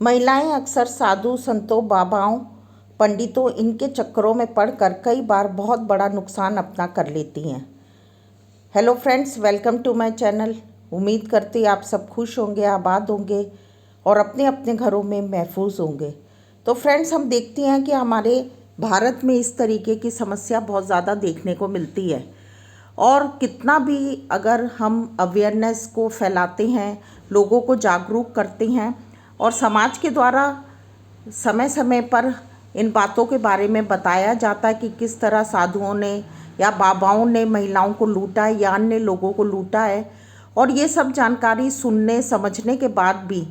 महिलाएं अक्सर साधु संतों, बाबाओं, पंडितों इनके चक्करों में पड़कर कई बार बहुत बड़ा नुकसान अपना कर लेती हैं। Hello friends, welcome to my channel. उम्मीद करती आप सब खुश होंगे, आबाद होंगे और अपने अपने घरों में महफूज होंगे। तो फ्रेंड्स, हम देखते हैं कि हमारे भारत में इस तरीके की समस्या बहुत ज़्यादा देखने को मिलती है और कितना भी अगर हम अवेयरनेस को फैलाते हैं, लोगों को जागरूक करते हैं और समाज के द्वारा समय समय पर इन बातों के बारे में बताया जाता है कि किस तरह साधुओं ने या बाबाओं ने महिलाओं को लूटा है या अन्य लोगों को लूटा है। और ये सब जानकारी सुनने समझने के बाद भी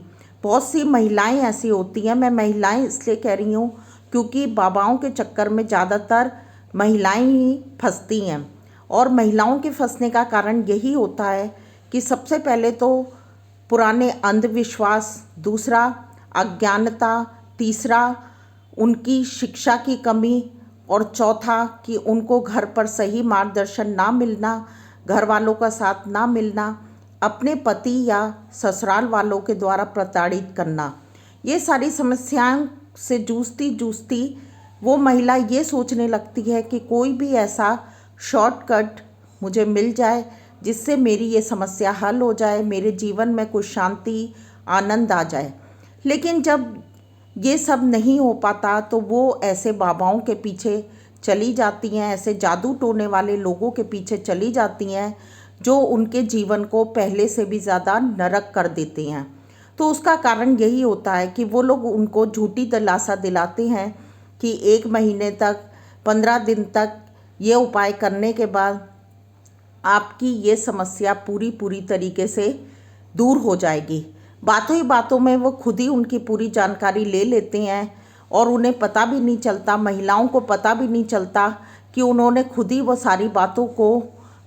बहुत सी महिलाएं ऐसी होती हैं, मैं महिलाएं इसलिए कह रही हूँ क्योंकि बाबाओं के चक्कर में ज़्यादातर महिलाएं ही फंसती हैं। और महिलाओं के फंसने का कारण यही होता है कि सबसे पहले तो पुराने अंधविश्वास, दूसरा अज्ञानता, तीसरा उनकी शिक्षा की कमी और चौथा कि उनको घर पर सही मार्गदर्शन ना मिलना, घर वालों का साथ ना मिलना, अपने पति या ससुराल वालों के द्वारा प्रताड़ित करना। ये सारी समस्याओं से जूझती जूझती वो महिला ये सोचने लगती है कि कोई भी ऐसा शॉर्टकट मुझे मिल जाए जिससे मेरी ये समस्या हल हो जाए, मेरे जीवन में कुछ शांति आनंद आ जाए। लेकिन जब ये सब नहीं हो पाता तो वो ऐसे बाबाओं के पीछे चली जाती हैं, ऐसे जादू टोने वाले लोगों के पीछे चली जाती हैं जो उनके जीवन को पहले से भी ज़्यादा नरक कर देते हैं। तो उसका कारण यही होता है कि वो लोग उनको झूठी दिलासा दिलाते हैं कि 1 महीने तक, 15 दिन तक ये उपाय करने के बाद आपकी ये समस्या पूरी तरीके से दूर हो जाएगी। बातों ही बातों में वो खुद ही उनकी पूरी जानकारी ले लेते हैं और उन्हें पता भी नहीं चलता, महिलाओं को पता भी नहीं चलता कि उन्होंने खुद ही वो सारी बातों को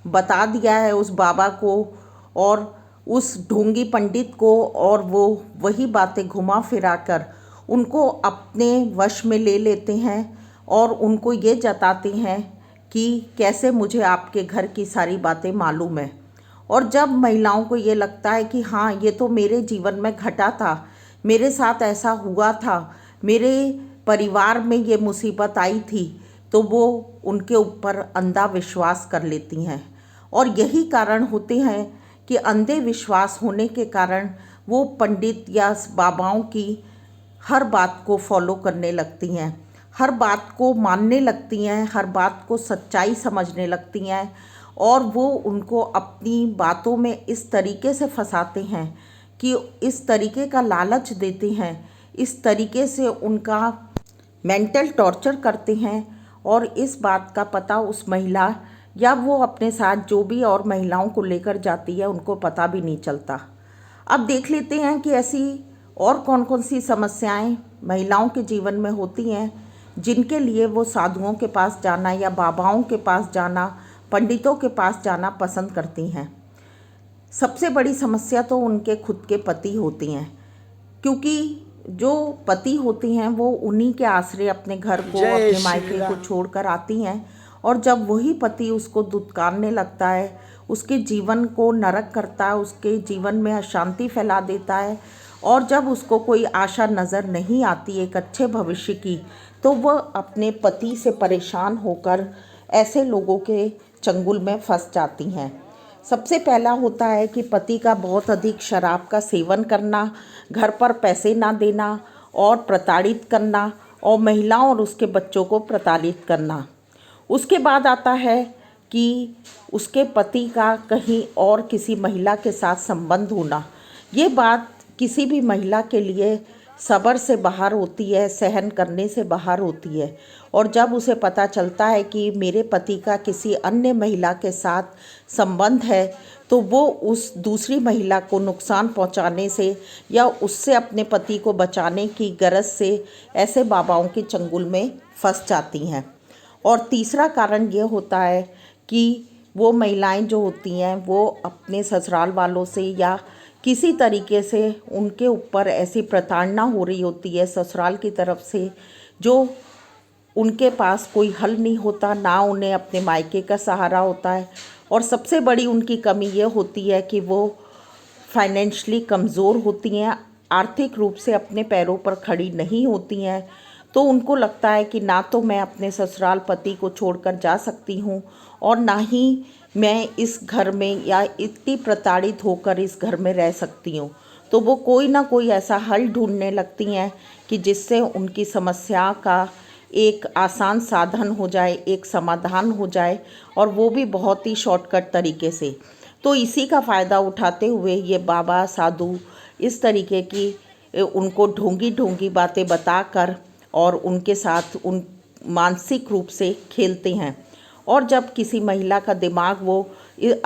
बता दिया है उस बाबा को और उस ढोंगी पंडित को, और वो वही बातें घुमा फिरा कर उनको अपने वश में ले लेते हैं और उनको ये जताते हैं कि कैसे मुझे आपके घर की सारी बातें मालूम है। और जब महिलाओं को ये लगता है कि हाँ, ये तो मेरे जीवन में घटा था, मेरे साथ ऐसा हुआ था, मेरे परिवार में ये मुसीबत आई थी, तो वो उनके ऊपर अंधा विश्वास कर लेती हैं। और यही कारण होते हैं कि अंधे विश्वास होने के कारण वो पंडित या बाबाओं की हर बात को फॉलो करने लगती हैं, हर बात को मानने लगती हैं, हर बात को सच्चाई समझने लगती हैं और वो उनको अपनी बातों में इस तरीके से फंसाते हैं कि इस तरीके का लालच देते हैं, इस तरीके से उनका मेंटल टॉर्चर करते हैं और इस बात का पता उस महिला या वो अपने साथ जो भी और महिलाओं को लेकर जाती है उनको पता भी नहीं चलता। अब देख लेते हैं कि ऐसी और कौन कौन सी समस्याएं महिलाओं के जीवन में होती हैं जिनके लिए वो साधुओं के पास जाना या बाबाओं के पास जाना, पंडितों के पास जाना पसंद करती हैं। सबसे बड़ी समस्या तो उनके खुद के पति होती हैं, क्योंकि जो पति होती हैं वो उन्हीं के आश्रय अपने घर को, अपने मायके को छोड़कर आती हैं और जब वही पति उसको दुत्कारने लगता है, उसके जीवन को नरक करता है, उसके जीवन में अशांति फैला देता है और जब उसको कोई आशा नज़र नहीं आती एक अच्छे भविष्य की, तो वह अपने पति से परेशान होकर ऐसे लोगों के चंगुल में फंस जाती हैं। सबसे पहला होता है कि पति का बहुत अधिक शराब का सेवन करना, घर पर पैसे ना देना और प्रताड़ित करना और महिलाओं और उसके बच्चों को प्रताड़ित करना। उसके बाद आता है कि उसके पति का कहीं और किसी महिला के साथ संबंध होना। ये बात किसी भी महिला के लिए सब्र से बाहर होती है, सहन करने से बाहर होती है और जब उसे पता चलता है कि मेरे पति का किसी अन्य महिला के साथ संबंध है, तो वो उस दूसरी महिला को नुकसान पहुंचाने से या उससे अपने पति को बचाने की गरज से ऐसे बाबाओं के चंगुल में फंस जाती हैं। और तीसरा कारण ये होता है कि वो महिलाएं जो होती हैं वो अपने ससुराल वालों से या किसी तरीके से उनके ऊपर ऐसी प्रताड़ना हो रही होती है ससुराल की तरफ से, जो उनके पास कोई हल नहीं होता, ना उन्हें अपने मायके का सहारा होता है और सबसे बड़ी उनकी कमी ये होती है कि वो फाइनेंशियली कमज़ोर होती हैं, आर्थिक रूप से अपने पैरों पर खड़ी नहीं होती हैं, तो उनको लगता है कि ना तो मैं अपने ससुराल पति को छोड़कर जा सकती हूँ और ना ही मैं इस घर में या इतनी प्रताड़ित होकर इस घर में रह सकती हूँ। तो वो कोई ना कोई ऐसा हल ढूंढने लगती हैं कि जिससे उनकी समस्या का एक आसान साधन हो जाए, एक समाधान हो जाए, और वो भी बहुत ही शॉर्टकट तरीके से। तो इसी का फ़ायदा उठाते हुए ये बाबा साधु इस तरीके की उनको ढोंगी ढोंगी बातें बताकर और उनके साथ उन मानसिक रूप से खेलते हैं। और जब किसी महिला का दिमाग वो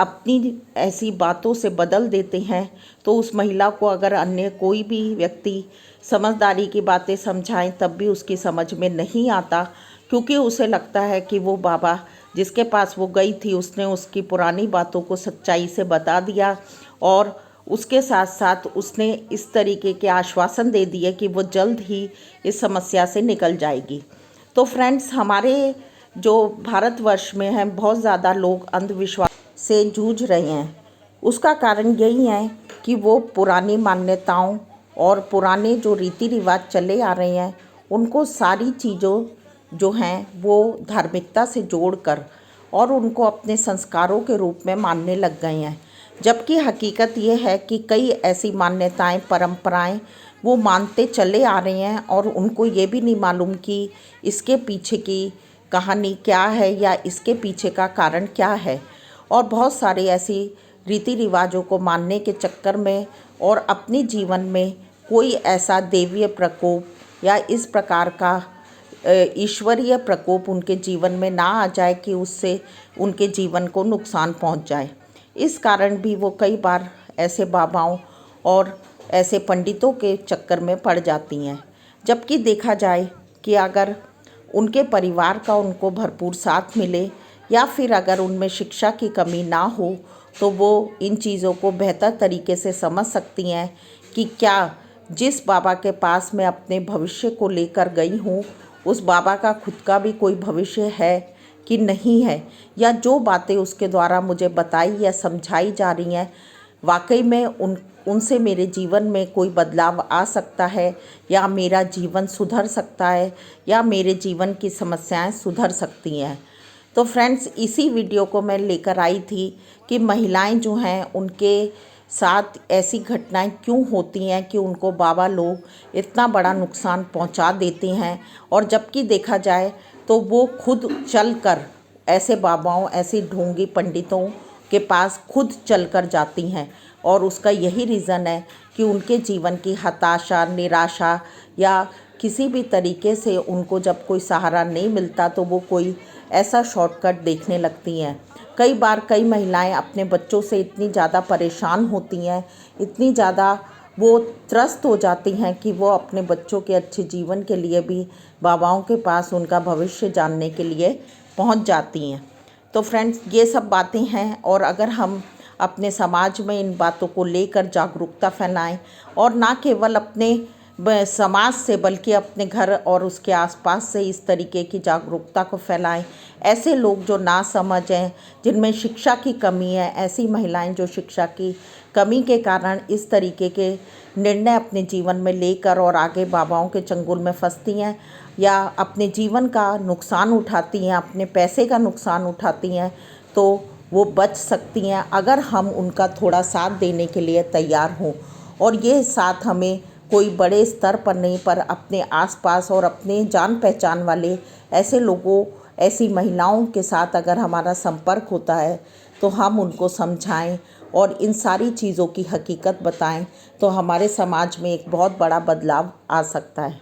अपनी ऐसी बातों से बदल देते हैं, तो उस महिला को अगर अन्य कोई भी व्यक्ति समझदारी की बातें समझाएं तब भी उसकी समझ में नहीं आता, क्योंकि उसे लगता है कि वो बाबा जिसके पास वो गई थी उसने उसकी पुरानी बातों को सच्चाई से बता दिया, और उसके साथ साथ उसने इस तरीके के आश्वासन दे दिए कि वो जल्द ही इस समस्या से निकल जाएगी। तो फ्रेंड्स, हमारे जो भारतवर्ष में हैं बहुत ज़्यादा लोग अंधविश्वास से जूझ रहे हैं। उसका कारण यही है कि वो पुरानी मान्यताओं और पुराने जो रीति रिवाज चले आ रहे हैं उनको सारी चीज़ों जो हैं वो धार्मिकता से जोड़कर और उनको अपने संस्कारों के रूप में मानने लग गए हैं। जबकि हकीकत ये है कि कई ऐसी मान्यताएं, परंपराएं वो मानते चले आ रहे हैं और उनको ये भी नहीं मालूम कि इसके पीछे की कहानी क्या है या इसके पीछे का कारण क्या है। और बहुत सारे ऐसी रीति रिवाजों को मानने के चक्कर में और अपने जीवन में कोई ऐसा देवीय प्रकोप या इस प्रकार का ईश्वरीय प्रकोप उनके जीवन में ना आ जाए कि उससे उनके जीवन को नुकसान पहुंच जाए। इस कारण भी वो कई बार ऐसे बाबाओं और ऐसे पंडितों के चक्कर में पड़ जाती हैं। जबकि देखा जाए कि अगर उनके परिवार का उनको भरपूर साथ मिले या फिर अगर उनमें शिक्षा की कमी ना हो, तो वो इन चीज़ों को बेहतर तरीके से समझ सकती हैं कि क्या जिस बाबा के पास मैं अपने भविष्य को लेकर गई हूँ उस बाबा का खुद का भी कोई भविष्य है कि नहीं है, या जो बातें उसके द्वारा मुझे बताई या समझाई जा रही हैं वाकई में उनसे मेरे जीवन में कोई बदलाव आ सकता है, या मेरा जीवन सुधर सकता है, या मेरे जीवन की समस्याएं सुधर सकती हैं। तो फ्रेंड्स, इसी वीडियो को मैं लेकर आई थी कि महिलाएं जो हैं उनके साथ ऐसी घटनाएं क्यों होती हैं कि उनको बाबा लोग इतना बड़ा नुकसान पहुंचा देते हैं, और जबकि देखा जाए तो वो खुद चलकर ऐसे बाबाओं, ऐसे ढोंगी पंडितों के पास खुद चलकर जाती हैं। और उसका यही रीज़न है कि उनके जीवन की हताशा, निराशा या किसी भी तरीके से उनको जब कोई सहारा नहीं मिलता तो वो कोई ऐसा शॉर्टकट देखने लगती हैं। कई बार कई महिलाएं अपने बच्चों से इतनी ज़्यादा परेशान होती हैं, इतनी ज़्यादा वो त्रस्त हो जाती हैं कि वो अपने बच्चों के अच्छे जीवन के लिए भी बाबाओं के पास उनका भविष्य जानने के लिए पहुंच जाती हैं। तो फ्रेंड्स, ये सब बातें हैं, और अगर हम अपने समाज में इन बातों को लेकर जागरूकता फैलाएं और ना केवल अपने समाज से बल्कि अपने घर और उसके आसपास से इस तरीके की जागरूकता को फैलाएं। ऐसे लोग जो ना समझ हैं, जिनमें शिक्षा की कमी है, ऐसी महिलाएं जो शिक्षा की कमी के कारण इस तरीके के निर्णय अपने जीवन में लेकर और आगे बाबाओं के चंगुल में फंसती हैं या अपने जीवन का नुकसान उठाती हैं, अपने पैसे का नुकसान उठाती हैं, तो वो बच सकती हैं अगर हम उनका थोड़ा साथ देने के लिए तैयार हों। और ये साथ हमें कोई बड़े स्तर पर नहीं, पर अपने आसपास और अपने जान पहचान वाले ऐसे लोगों, ऐसी महिलाओं के साथ अगर हमारा संपर्क होता है तो हम उनको समझाएं और इन सारी चीज़ों की हकीकत बताएं, तो हमारे समाज में एक बहुत बड़ा बदलाव आ सकता है।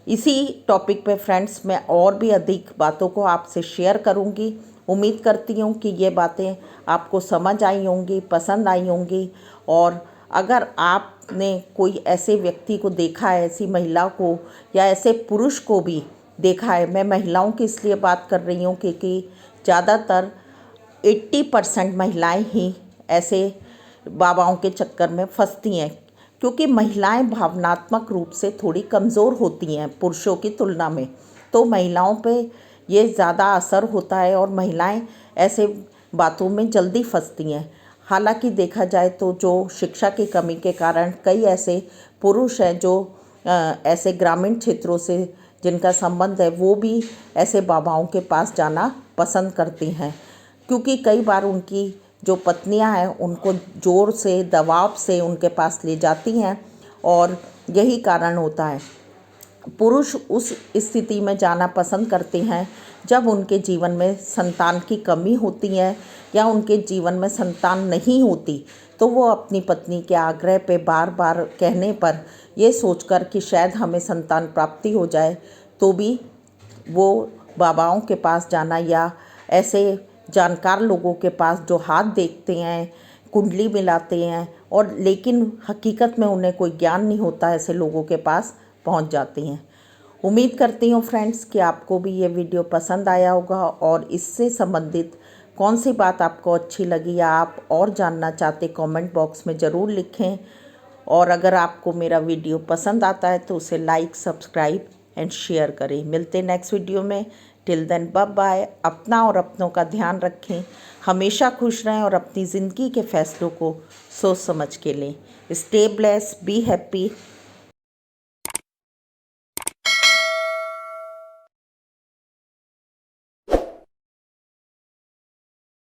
इसी टॉपिक पे फ्रेंड्स, मैं और भी अधिक बातों को आपसे शेयर करूंगी। उम्मीद करती हूँ कि ये बातें आपको समझ आई होंगी, पसंद आई होंगी। और अगर आपने कोई ऐसे व्यक्ति को देखा है, ऐसी महिला को या ऐसे पुरुष को भी देखा है, मैं महिलाओं की इसलिए बात कर रही हूँ क्योंकि ज़्यादातर 80% महिलाएं ही ऐसे बाबाओं के चक्कर में फंसती हैं, क्योंकि महिलाएं भावनात्मक रूप से थोड़ी कमज़ोर होती हैं पुरुषों की तुलना में। तो महिलाओं पे ये ज़्यादा असर होता है और महिलाएं ऐसे बातों में जल्दी फंसती हैं। हालांकि देखा जाए तो जो शिक्षा की कमी के कारण कई ऐसे पुरुष हैं जो ऐसे ग्रामीण क्षेत्रों से जिनका संबंध है, वो भी ऐसे बाबाओं के पास जाना पसंद करती हैं, क्योंकि कई बार उनकी जो पत्नियां हैं उनको ज़ोर से दबाव से उनके पास ले जाती हैं, और यही कारण होता है। पुरुष उस स्थिति में जाना पसंद करते हैं जब उनके जीवन में संतान की कमी होती है या उनके जीवन में संतान नहीं होती, तो वो अपनी पत्नी के आग्रह पे बार बार कहने पर ये सोचकर कि शायद हमें संतान प्राप्ति हो जाए, तो भी वो बाबाओं के पास जाना या ऐसे जानकार लोगों के पास जो हाथ देखते हैं, कुंडली मिलाते हैं, और लेकिन हकीकत में उन्हें कोई ज्ञान नहीं होता, ऐसे लोगों के पास पहुंच जाती हैं। उम्मीद करती हूँ फ्रेंड्स कि आपको भी ये वीडियो पसंद आया होगा, और इससे संबंधित कौन सी बात आपको अच्छी लगी या आप और जानना चाहते कमेंट बॉक्स में ज़रूर लिखें। और अगर आपको मेरा वीडियो पसंद आता है तो उसे लाइक, सब्सक्राइब एंड शेयर करें। मिलते हैं नेक्स्ट वीडियो में। Till then bye bye. अपना और अपनों का ध्यान रखें, हमेशा खुश रहें और अपनी ज़िंदगी के फैसलों को सोच समझ के लें। Stay blessed, be happy.